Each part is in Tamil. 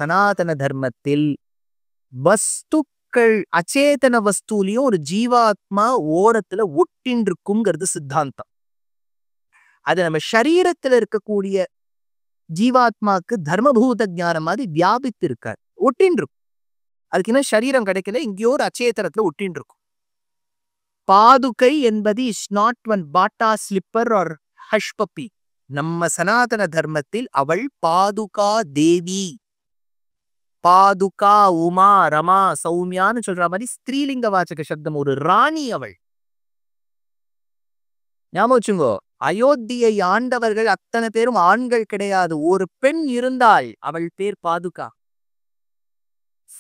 சனாதன தர்மத்தில் வஸ்துக்கள் அச்சேதன வஸ்துலயும் ஒரு ஜீவாத்மா ஓரத்துல ஒட்டின்னு இருக்குங்கிறது சித்தாந்தம். அது நம்ம சரீரத்துல இருக்கக்கூடிய ஜீவாத்மாக்கு தர்மபூத ஞானம் மாதிரி வியாபித்து இருக்காது, ஒட்டின்னு இருக்கும். அதுக்கு என்ன சரீரம் கிடைக்கல, இங்கேயோ ஒரு அச்சேதனத்துல ஒட்டின்னு இருக்கும். பாதுகை என்பது இஸ் நாட் ஒன் பாட்டா ஸ்லிப்பர் ஆர் ஹஷ் பப்பி. நம்ம சனாதன தர்மத்தில் அவள் பாதுகா தேவி. பாதுகா உமா ரமா சௌமியான்னு சொல்ற மாதிரி ஸ்திரீலிங்க வாச்சக சப்தம். ஒரு ராணி அவள். ஞாபகம் வச்சுங்கோ, அயோத்தியை ஆண்டவர்கள் அத்தனை பேரும் ஆண்கள் கிடையாது, ஒரு பெண் இருந்தாள், அவள் பேர் பாதுகா.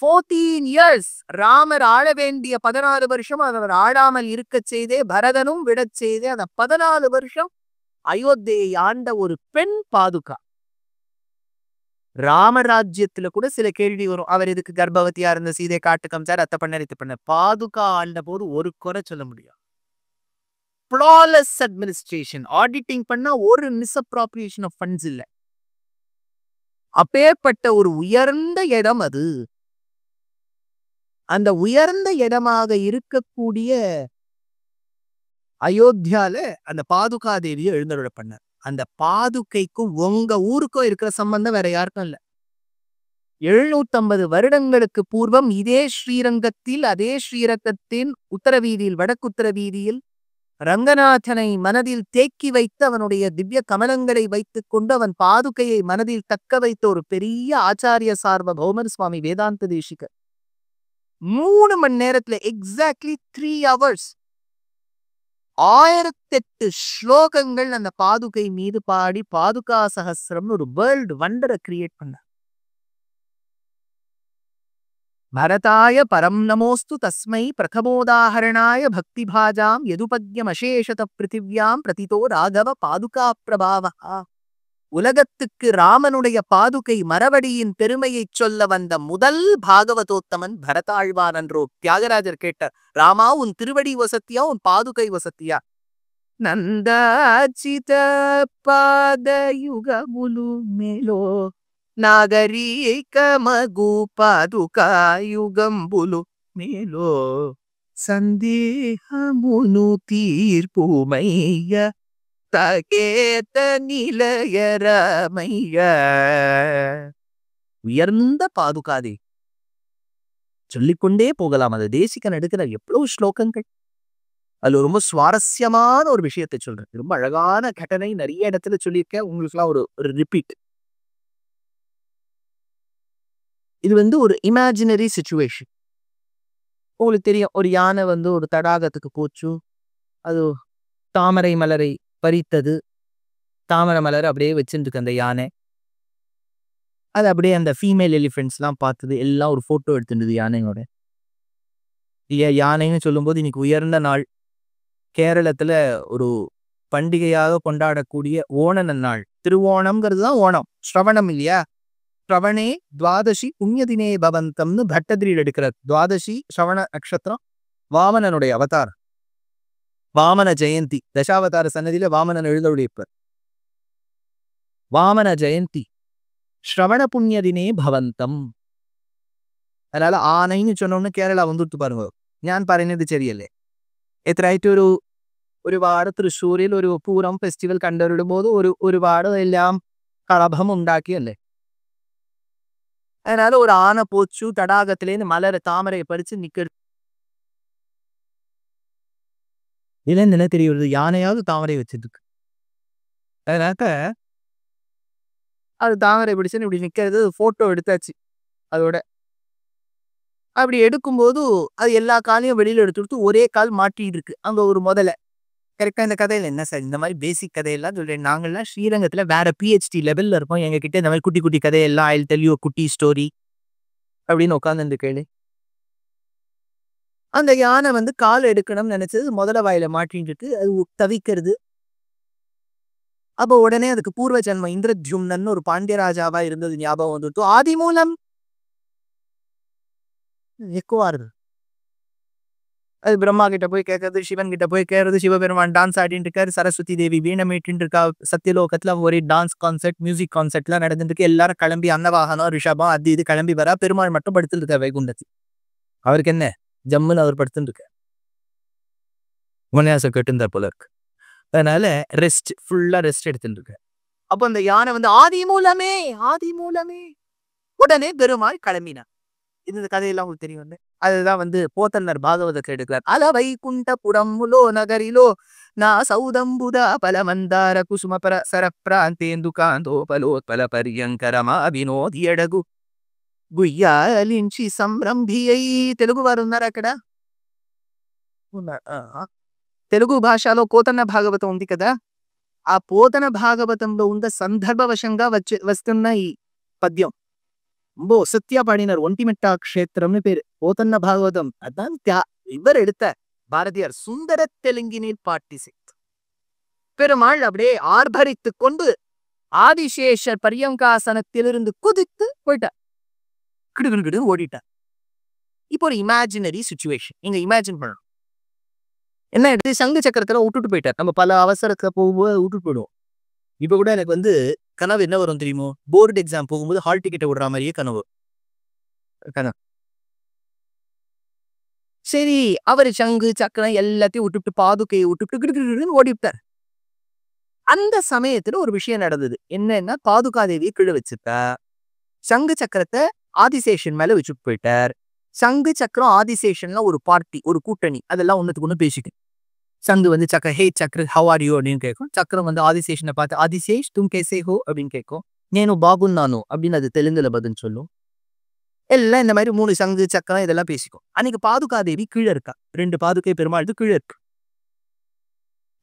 14 years ராமர் ஆள வேண்டிய 14 வருஷம் அவர் ஆளாமல் இருக்க செய்தே, பரதனும் விடச் செய்தே, அந்த 14 வருஷம் அயோத்தியை ஆண்ட ஒரு பெண் பாதுகா. ராமராஜ்யத்துல கூட சில கேள்வி வரும், அவர் இதுக்கு கர்ப்பவதியா இருந்த சீதை காட்டு காமிச்சார், அத்தை பண்ண இது பண்ண. பாதுகா ஆண்ட போது ஒரு குறை சொல்ல முடியும். ஃப்ளாலெஸ் அட்மினிஸ்ட்ரேஷன், ஆடிட்டிங் பண்ணா ஒரு மிஸ்அப்ராப்ரியேஷன் ஆஃப் ஃபண்ட்ஸ் இல்ல. அப்பேற்பட்ட ஒரு உயர்ந்த இடம் அது. அந்த உயர்ந்த இடமாக இருக்கக்கூடிய அயோத்தியால அந்த பாதுகா தேவியை எழுந்தருள பண்ணார். அந்த பாதுகைக்கும் உங்க ஊருக்கும் இருக்கிற சம்பந்தம் வேற யாருக்கும் இல்ல. 750 வருடங்களுக்கு பூர்வம் இதே ஸ்ரீரங்கத்தில், அதே ஸ்ரீரங்கத்தின் உத்தர வீதியில், வடக்குத்தர வீதியில் ரங்கநாதனை மனதில் தேக்கி வைத்து அவனுடைய திவ்ய கமலங்களை வைத்துக் கொண்டு அவன் பாதுகையை மனதில் தக்க வைத்த ஒரு பெரிய ஆச்சாரிய சார்வபௌமர் சுவாமி வேதாந்த தேசிகர் 3 மணி நேரத்துல, எக்ஸாக்ட்லி 3 hours, 1008 ஸ்லோகங்கள் அந்த பாதுகை மீது பாடி பாதுகா சகஸ்ரம்னு ஒரு வேர்ல்டு வண்டரை கிரியேட் பண்ண. பரதாய பரம் நமோஸ்து தஸ்மை பிரதமோதாஹரணாய பக்தி பாஜாம் யதுபத்யம் அசேஷத பிருத்திவ்யாம் பிரதிதோ ராகவ பாதுகா பிரபாவா. உலகத்துக்கு ராமனுடைய பாதுகை மரவடியின் பெருமையை சொல்ல வந்த முதல் பாகவதோத்தமன் பரதாழ்வான் என்றோ. தியாகராஜர் கேட்டார், ராமா உன் திருவடி வசத்தியா உன் பாதுகை வசத்தியா? నందాచిత పాదయుగములు మేలో నాగరీకమగు పాదుకాయుగంబులు మేలో సందేహమును తీర్పుమయ్య தகேத நிலையரமைய. உயர்ந்த பாதுகாதே சொல்லிக்கொண்டே போகலாம். அது தேசிகன் எடுக்கிற எவ்வளவு ஸ்லோகங்கள். அதுல ரொம்ப சுவாரஸ்யமான ஒரு விஷயத்தை சொல்றேன். ரொம்ப அழகான கட்டணை நிறைய இடத்துல சொல்லியிருக்கேன். உங்களுக்குலாம் ஒரு ரிப்பீட். இது ஒரு இமேஜினரி சிச்சுவேஷன். உங்களுக்கு தெரியும், ஒரு யானை ஒரு தடாகத்துக்கு போச்சு. அது தாமரை மலரை பறித்தது. தாமரை மலர் அப்படியே வச்சுருக்கு அந்த யானை. அது அப்படியே அந்த ஃபீமேல் எலிஃபென்ட்ஸ்லாம் பார்த்தது. எல்லாம் ஒரு ஃபோட்டோ எடுத்துருந்தது யானையோட. யானைன்னு சொல்லும்போது இன்னைக்கு உயர்ந்த நாள். கேரளத்துல ஒரு பண்டிகையாக கொண்டாடக்கூடிய ஓண நன்னாள். திருவோணம்ங்கிறது தான் ஓணம். ஸ்ரவணம் இல்லையா? ஸ்ரவணே துவாதசி புண்ணியதினே பவந்தம்னு பட்டதிரியில் எடுக்கிறார். துவாதசி ஸ்ரவண நட்சத்திரம், வாமனனுடைய அவதாரம், வாமன ஜெயந்தி. தசாவதார சன்னதியில வாமனன் எழுந்தருளியிருப்பார். வாமன ஜெயந்தி ஸ்ரவண புண்ணியதினே பவந்தம். அதனால ആനയിന്ന് சொன்னோன்னு കേരള வந்துட்டு பாருங்க. ഞാൻ പറയുന്നത് ശരിയല്ലേ? എത്രയായിട്ട് ഒരുപാട് തൃശ്ശൂരിൽ ഒരു പൂരം ഫെസ്റ്റിവൽ കണ്ടുവരുമ്പോൾ ഒരുപാട് എല്ലാം കളഭം ഉണ്ടാക്കിയല്ലേ. அதனால ஒரு ஆனை போச்சு, தடாகத்திலேருந்து மலரை தாமரையை பறிச்சு நிக்கிறது. இல்லைன்னு தெரியுது, யானையாவது தாமரை வச்சிருக்கு. அதனால அது தாமரை பிடிச்சுன்னு இப்படி நிக்கிறது. போட்டோ எடுத்தாச்சு. அதோட அப்படி எடுக்கும்போது அது எல்லா காலையும் வெளியில எடுத்துட்டு ஒரே கால் மாட்டிட்டு இருக்கு அங்க ஒரு முதல்ல. கரெக்டா இந்த கதையில என்ன சார் இந்த மாதிரி பேசிக் கதையெல்லாம் சொல்றேன். நாங்கள்லாம் ஸ்ரீரங்கத்துல வேற PhD லெவல்ல இருப்போம். எங்க கிட்ட இந்த மாதிரி குட்டி குட்டி கதையெல்லாம் ஐ டெல் யூ குட்டி ஸ்டோரி அப்படின்னு உட்காந்து கேளு. அந்த யானை கால் எடுக்கணும்னு நினைச்சது முதல வாயில மாட்டிட்டு அது தவிக்கிறது. அப்போ உடனே அதுக்கு பூர்வ ஜன்ம இந்திரஜும்னன் ஒரு பாண்டிய ராஜாவா இருந்தது ஞாபகம் வந்துட்டு ஆதி மூலம் எக்குவாரு அது பிரம்மா கிட்ட போய் கேட்கறது, சிவன் கிட்ட போய் கேட்கறது. சிவபெருமான் டான்ஸ் ஆடிட்டு இருக்காரு, சரஸ்வதி தேவி வீணை மீட்டின்னு இருக்கா. சத்தியலோகத்துல ஒரே டான்ஸ் கான்சர்ட், மியூசிக் கான்சர்ட்லாம் நடந்துட்டு இருக்கு. எல்லாரும் கிளம்பி அன்னவாகனம், ரிஷபம் அது இது கிளம்பி வரா. பெருமாள் மட்டும் படுத்துட்டு இருக்காரு வைகுண்டத்தில். அவருக்கு என்ன ஜம்முன்னு அவர் படுத்துட்டு இருக்காரு. உபன்யாசம் கேட்டுந்தார் போல இருக்கு. அதனால ஃபுல்லா ரெஸ்ட் எடுத்துட்டு இருக்காரு. அப்ப அந்த யானை வந்து ஆதி மூலமே உடனே பெருமாள் கிளம்பினார். இந்த கதையெல்லாம் உங்களுக்கு தெரியும். அதுதான் வந்து போத்தன்னர் பாகவதத்தை எடுக்கிறார். அல வைகுண்டபுரமுலோ நகரிலோ நா சௌதம்புதா பலமந்தார குசும பர சரப்ராந்தேந்து காந்தோபலோத்பல பரியங்கரமா వినోది ఎడగు గుయ్యాలించి సంరంభియై. తెలుగు వారు ఉన్నారా అక్కడ? తెలుగు భాషలో పోతన్న భాగవతం ఉంది కదా, ఆ పోతన భాగవతంలో ఉన్న సందర్భవశంగా వస్తున్న ఈ పద్యం சத்யா பாடினார். ஒண்டிமெட்டா க்ஷேத்திரம்னு பேரு. போதன்ன பாகவதம் அதான் இவர் எடுத்த பாரதியார் சுந்தர தெலுங்கினில் பாட்டி செய்து. பெருமாள் அப்படியே ஆர்ப்பரித்து கொண்டு ஆதிசேஷர் பரியங்காசனத்திலிருந்து குதித்து போயிட்டார். கிடுகிடு ஓடிட்டார். இப்போ ஒரு இமேஜினரி சிச்சுவேஷன் இங்க இமேஜின் பண்ணணும். என்ன எடுத்து சங்கு சக்கரத்துல விட்டுட்டு போயிட்டார். நம்ம பல அவசரத்துல போகும்போது விட்டுட்டு போயிடுவோம். இப்ப கூட எனக்கு வந்து கனவு என்ன வரும் தெரியுமோ? போர்டு எக்ஸாம் போகும்போது ஹால் டிக்கெட்டை விடுற மாதிரியே கனவு. சரி, அவரு சங்கு சக்கரம் எல்லாத்தையும் விட்டுட்டு பாதுகையை விட்டுட்டு கிடுகிடுன்னு ஓடிவிட்டார். அந்த சமயத்துல ஒரு விஷயம் நடந்தது. என்னன்னா, பாதுகாதேவியை கீழே வச்சுட்டா, சங்கு சக்கரத்தை ஆதிசேஷன் மேல வச்சுட்டு போயிட்டார். சங்கு சக்கரம் ஆதிசேஷன்ல ஒரு பார்ட்டி, ஒரு கூட்டணி, அதெல்லாம் ஒண்ணுத்துக்கு ஒண்ணு பேசிட்டு. சங்கு வந்து ஹே சக்கர ஹவ் ஆர் யூ அப்படின்னு கேட்கும். சக்கரம் வந்து ஆதிசேஷனை பார்த்து ஆதிசேஷ் தும் கேசே ஹோ அப்படின்னு கேட்கும். நேனு பாகுன்னானோ அப்படின்னு அது தெலுங்குல பதில் சொல்லும். எல்லாம் இந்த மாதிரி 3 சங்கு சக்கரம் இதெல்லாம் பேசிக்கும். அன்னைக்கு பாதுகாதேவி கீழே இருக்கா. 2 பாதுகை பெருமாள் கீழே இருக்கு.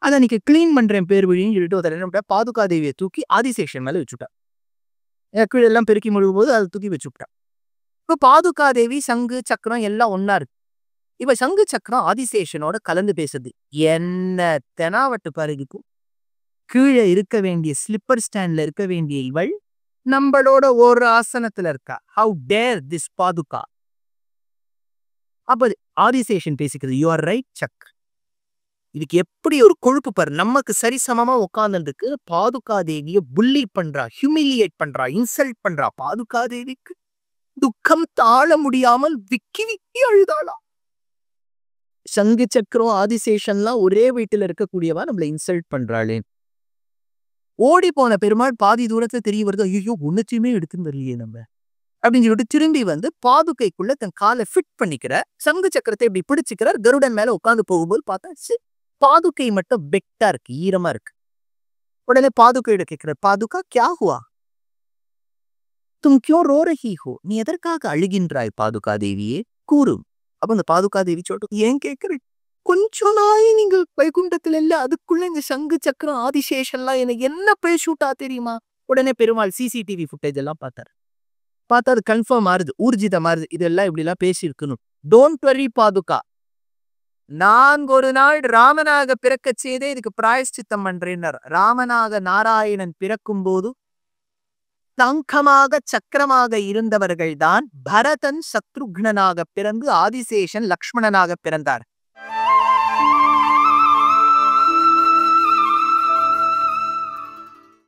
அதை அன்னைக்கு கிளீன் பண்றேன் பேர் வழின்னு சொல்லிட்டு என்ன பாதுகாதேவியை தூக்கி ஆதிசேஷன் மேல வச்சுட்டா. கீழே எல்லாம் பெருக்கி முழுகும் போது அதை தூக்கி வச்சுட்டா. இப்ப பாதுகாதேவி சங்கு சக்கரம் எல்லாம் ஒன்னா இருக்கு. இப்ப சங்கு சக்கரம் ஆதிசேஷனோட கலந்து பேசுது. என்ன தெனாவட்டு பாருக்கும். கீழே இருக்க வேண்டிய ஸ்லிப்பர் ஸ்டாண்ட்ல இருக்க வேண்டிய இவள் நம்மளோட ஒரு ஆசனத்துல இருக்கா. ஹவு டேர் திஸ் பாதுகா. அப்ப ஆதிசேஷன் பேசிக்கிறது. யூ ஆர் ரைட் சக். இதுக்கு எப்படி ஒரு கொழுப்பு பாரு. நமக்கு சரிசமமா உட்கார்ந்துருக்கு. பாதுகாதேவிய புல்லி பண்றா, ஹியூமிலியேட் பண்றா, இன்சல்ட் பண்றா. பாதுகாதேவிக்கு துக்கம் தாழ முடியாமல் விக்கி விக்கி அழுதாளா. சங்கு சக்கரம் ஆதிசேஷன்லாம் ஒரே வீட்டுல இருக்கக்கூடியவா நம்மள இன்சல்ட் பண்றாளே. ஓடி போன பெருமாள் பாதி தூரத்துல தெரிய வருது. ஐயோ ஒன்னுத்தையுமே எடுத்துன்னு வரலையே நம்ம அப்படின்னு சொல்லிட்டு திரும்பி வந்து பாதுகைக்குள்ள தன் காலை ஃபிட் பண்ணிக்கிற. சங்கு சக்கரத்தை இப்படி பிடிச்சுக்கிறார். கருடன் மேல உட்காந்து போகும்போது பார்த்தா பாதுகை மட்டும் பெக்டா இருக்கு, ஈரமா இருக்கு. உடனே பாதுகையிட கேட்கிறார், பாதுகா கியா ஹுவா? தும் கியோ ரோ ரஹி ஹோ? நீ எதற்காக அழுகின்றாய் பாதுகா தேவியே? கூறு. அப்ப அந்த பாதுகாதேவி சொல்லிட்டு, ஏன் கேட்கிறேன்? கொஞ்சம் நாய் நீங்க வைகுண்டத்துல இல்ல, அதுக்குள்ள இந்த சங்கு சக்கரம் ஆதிசேஷன்லாம் எனக்கு என்ன பேசூட்டா தெரியுமா? உடனே பெருமாள் சிசிடிவி ஃபுட்டேஜ் எல்லாம் பார்த்தாரு. பார்த்தா அது கன்ஃபார்ம் ஆறுது, ஊர்ஜிதம் ஆறுது. இதெல்லாம் இப்படி எல்லாம் பேசி இருக்கணும். டோன்ட் வரி பாதுகா, நான் ஒரு நாள் ராமனாக பிறக்க செய்தே இதுக்கு பிராயஷ்சித்தம் பண்றேன்னார். ராமனாக நாராயணன் பிறக்கும் போது தங்கமாக சக்கரமாக இருந்தவர்கள் தான் பரதன் சத்ருக்னனாக பிறந்து ஆதிசேஷன் லக்ஷ்மணனாக பிறந்தார்.